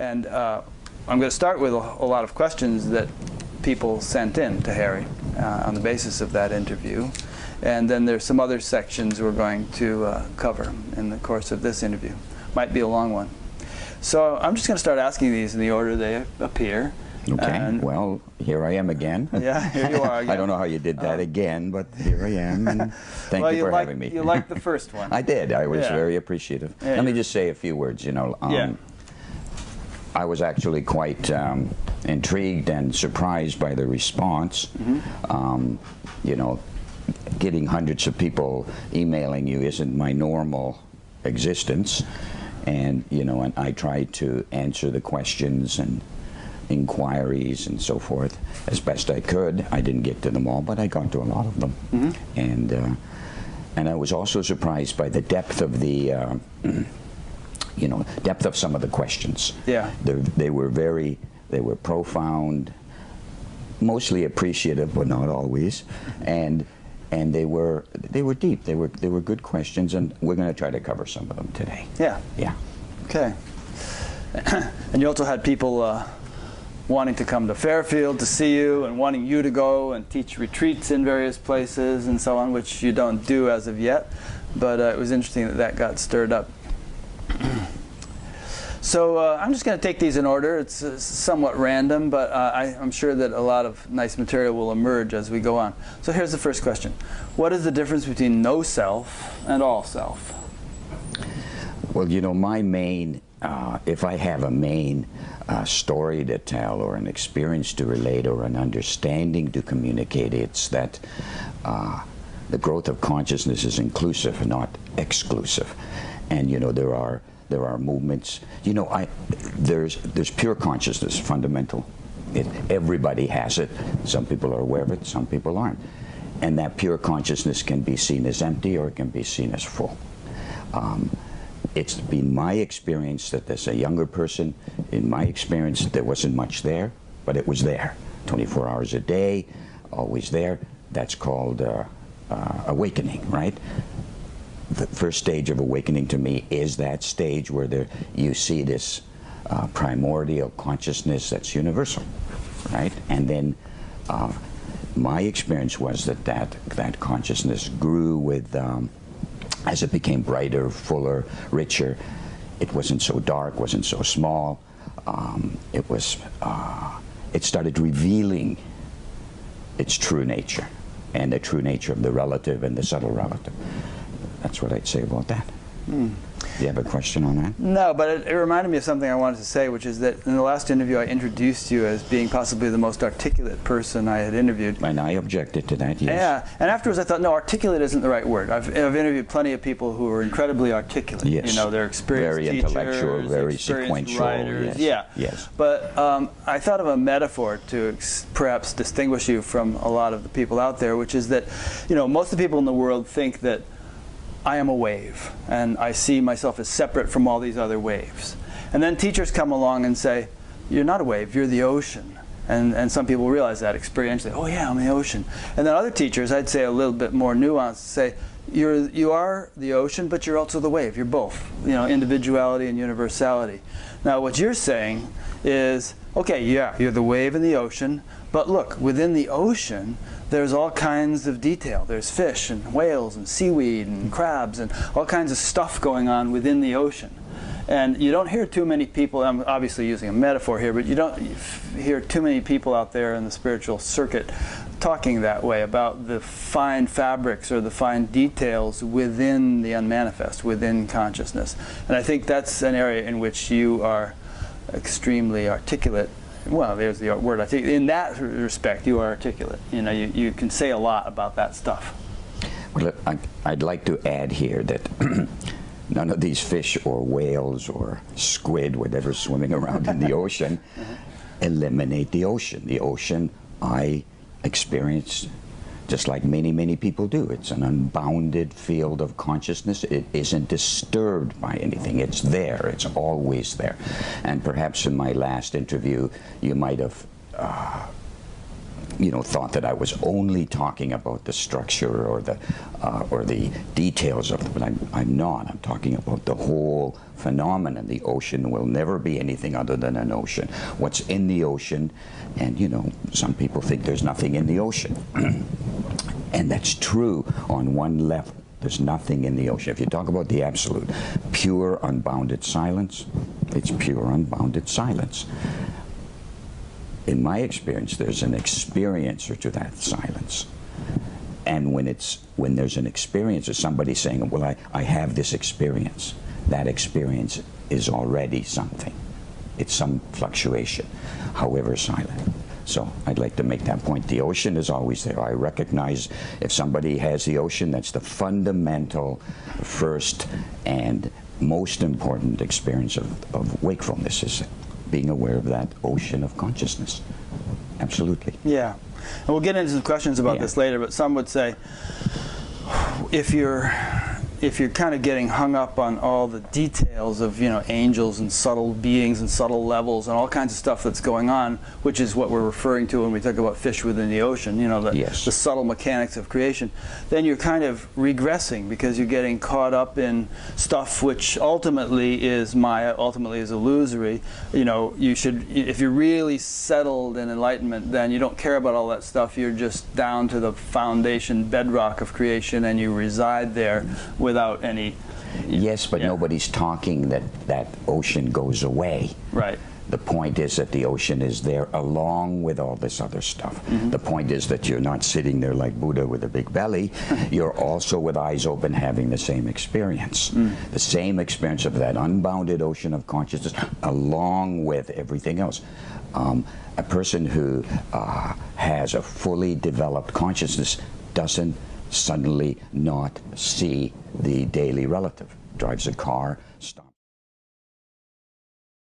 And I'm going to start with a lot of questions that people sent in to Harry on the basis of that interview. And then there's some other sections we're going to cover in the course of this interview. Might be a long one. So I'm just going to start asking these in the order they appear. Okay, and well, here I am again. Yeah, here you are again. I don't know how you did that again, but here I am, and thank you for having me. You liked the first one. I did. I was very appreciative. Yeah, Let me just say a few words, you know. I was actually quite intrigued and surprised by the response. You know, getting hundreds of people emailing you isn't my normal existence. And, you know, and I tried to answer the questions and inquiries and so forth as best I could. I didn't get to them all, but I got to a lot of them. And I was also surprised by the depth of the, you know, depth of some of the questions. Yeah. They were profound, mostly appreciative, but not always. And they were deep. They were good questions, and we're going to try to cover some of them today. Yeah. Yeah. Okay. And you also had people wanting to come to Fairfield to see you, and wanting you to go and teach retreats in various places and so on, which you don't do as of yet. But it was interesting that that got stirred up. So I'm just going to take these in order. It's somewhat random, but I'm sure that a lot of nice material will emerge as we go on. So here's the first question. What is the difference between no self and all self? Well, you know, my main, if I have a main story to tell, or an experience to relate, or an understanding to communicate, it's that the growth of consciousness is inclusive, not exclusive. And, you know, there are movements. You know, there's pure consciousness, fundamental. Everybody has it. Some people are aware of it, some people aren't. And that pure consciousness can be seen as empty, or it can be seen as full. It's been my experience that as a younger person, in my experience, there wasn't much there, but it was there. 24 hours a day, always there. That's called awakening, right? The first stage of awakening to me is that stage where you see this primordial consciousness that's universal, right? And then my experience was that consciousness grew with, as it became brighter, fuller, richer. It wasn't so dark, wasn't so small. It started revealing its true nature, and the true nature of the relative and the subtle relative. That's what I'd say about that. Do you have a question on that? No, but it reminded me of something I wanted to say, which is that in the last interview I introduced you as being possibly the most articulate person I had interviewed. And I objected to that, yes. Yeah, and afterwards I thought, no, articulate isn't the right word. I've interviewed plenty of people who are incredibly articulate. Yes. You know, they're experienced very teachers, intellectual, very sequential. Writers. Yes. Yeah. Yes. But I thought of a metaphor to perhaps distinguish you from a lot of the people out there, which is that, you know, most of the people in the world think that I am a wave, and I see myself as separate from all these other waves. And then teachers come along and say, you're not a wave, you're the ocean. And some people realize that experientially. Oh yeah, I'm the ocean. And then other teachers, I'd say a little bit more nuanced, say, you are the ocean, but you're also the wave. You're both. You know, individuality and universality. Now what you're saying is, okay, yeah, you're the wave in the ocean, but look, within the ocean, there's all kinds of detail. There's fish and whales and seaweed and crabs and all kinds of stuff going on within the ocean. And you don't hear too many people, I'm obviously using a metaphor here, but you don't hear too many people out there in the spiritual circuit talking that way about the fine fabrics or the fine details within the unmanifest, within consciousness. And I think that's an area in which you are extremely articulate. Well, there's the word. I think in that respect, you are articulate. You know, you can say a lot about that stuff. Well, I'd like to add here that none of these fish or whales or squid, whatever's swimming around in the ocean, eliminate the ocean. The ocean I experience just like many, many people do. It's an unbounded field of consciousness. It isn't disturbed by anything. It's there. It's always there. And perhaps in my last interview, you might have thought that I was only talking about the structure or the details of it, but I'm not. I'm talking about the whole phenomenon. The ocean will never be anything other than an ocean. What's in the ocean, and some people think there's nothing in the ocean. And that's true on one level. There's nothing in the ocean. If you talk about the absolute, pure unbounded silence, it's pure unbounded silence. In my experience, there's an experiencer to that silence. And when there's an experiencer, somebody saying, well, I have this experience, that experience is already something. It's some fluctuation, however silent. So I'd like to make that point. The ocean is always there. I recognize if somebody has the ocean, that's the fundamental first and most important experience of wakefulness, is being aware of that ocean of consciousness. Absolutely. Yeah. And we'll get into some questions about this later, but some would say, if you're kind of getting hung up on all the details of angels and subtle beings and subtle levels and all kinds of stuff that's going on, which is what we're referring to when we talk about fish within the ocean, the subtle mechanics of creation, then you're kind of regressing, because you're getting caught up in stuff which ultimately is Maya, ultimately is illusory. You should, if you're really settled in enlightenment, then you don't care about all that stuff. You're just down to the foundation bedrock of creation, and you reside there without any... Yes, but nobody's talking that ocean goes away. Right. The point is that the ocean is there along with all this other stuff. Mm-hmm. The point is that you're not sitting there like Buddha with a big belly. You're also with eyes open having the same experience. The same experience of that unbounded ocean of consciousness along with everything else. A person who has a fully developed consciousness doesn't suddenly not see the daily relative. Drives a car, stops.